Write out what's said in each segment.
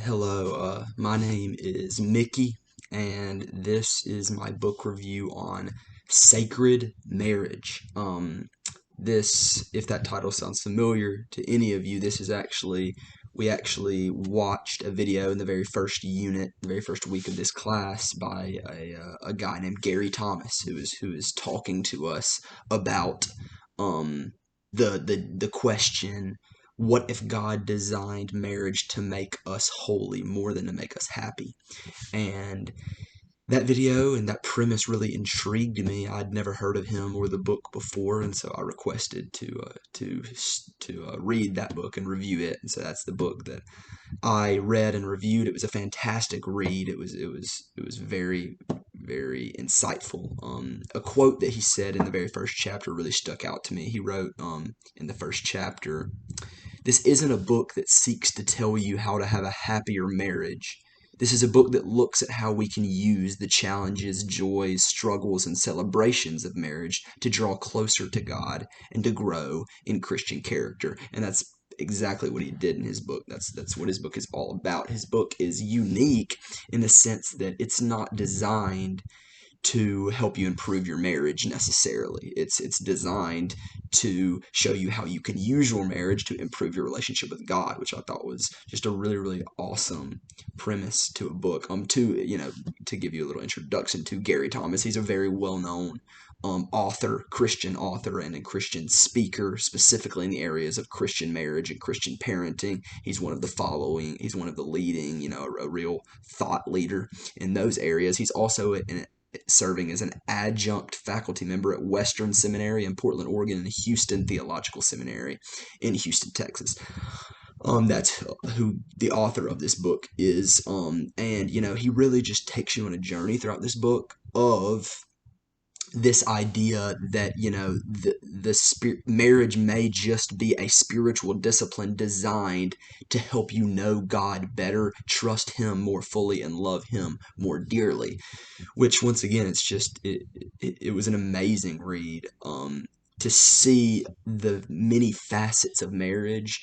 Hello, my name is Mickey, and this is my book review on Sacred Marriage. If that title sounds familiar to any of you, we actually watched a video in the very first unit, the very first week of this class by a guy named Gary Thomas, who is talking to us about um, the question, what if God designed marriage to make us holy more than to make us happy? And that video and that premise really intrigued me. I'd never heard of him or the book before, and so I requested to read that book and review it. And so that's the book that I read and reviewed. It was a fantastic read. It was very very insightful. A quote that he said in the very first chapter really stuck out to me. He wrote in the first chapter, "This isn't a book that seeks to tell you how to have a happier marriage. This is a book that looks at how we can use the challenges, joys, struggles, and celebrations of marriage to draw closer to God and to grow in Christian character." And that's exactly what he did in his book. That's what his book is all about. His book is unique in the sense that it's not designed to help you improve your marriage necessarily. It's designed to show you how you can use your marriage to improve your relationship with God, which I thought was just a really really awesome premise to a book. To give you a little introduction to Gary Thomas, he's a very well known author, Christian author, and a Christian speaker, specifically in the areas of Christian marriage and Christian parenting. He's one of the following. He's one of the leading, a real thought leader in those areas. He's also serving as an adjunct faculty member at Western Seminary in Portland, Oregon, and Houston Theological Seminary in Houston, Texas. That's who the author of this book is. And he really just takes you on a journey throughout this book of this idea that marriage may just be a spiritual discipline designed to help you know God better, trust Him more fully, and love Him more dearly. Which, once again, it was an amazing read. To see the many facets of marriage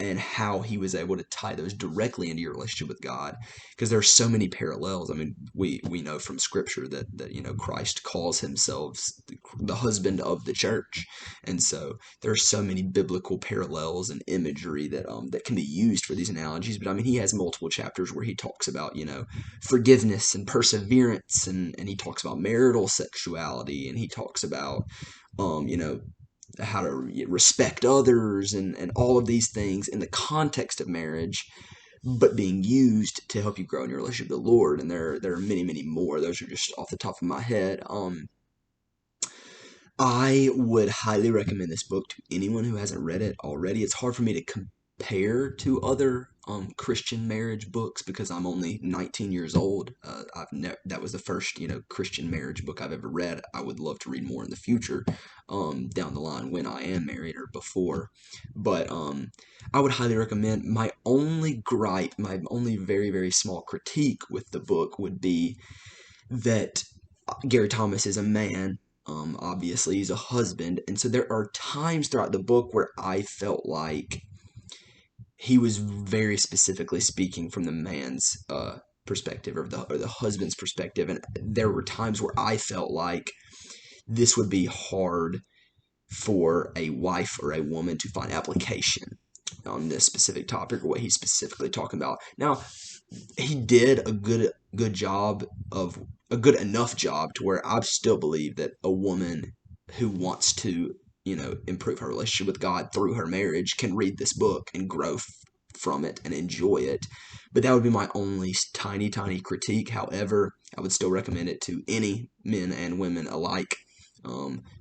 and how he was able to tie those directly into your relationship with God, because there are so many parallels. I mean, we know from Scripture that Christ calls himself the husband of the church, and so there are so many biblical parallels and imagery that can be used for these analogies. But I mean, he has multiple chapters where he talks about forgiveness and perseverance, and he talks about marital sexuality, and he talks about um, you know, how to respect others, and all of these things in the context of marriage, but being used to help you grow in your relationship with the Lord. And there are many, many more. Those are just off the top of my head. I would highly recommend this book to anyone who hasn't read it already. It's hard for me to compare to other Christian marriage books because I'm only 19 years old. That was the first Christian marriage book I've ever read. I would love to read more in the future, down the line when I am married or before. But I would highly recommend. My only gripe, my only very very small critique with the book would be that Gary Thomas is a man. Obviously, he's a husband, and so there are times throughout the book where I felt like he was very specifically speaking from the man's perspective, or the husband's perspective, and there were times where I felt like this would be hard for a wife or a woman to find application on this specific topic or what he's specifically talking about. Now, he did a good job of a good enough job to where I still believe that a woman who wants to improve her relationship with God through her marriage can read this book and grow from it and enjoy it. But that would be my only tiny tiny critique. However, I would still recommend it to any men and women alike.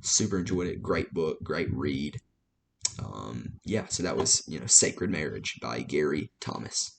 Super enjoyed it. Great book, great read. Yeah, so that was Sacred Marriage by Gary Thomas.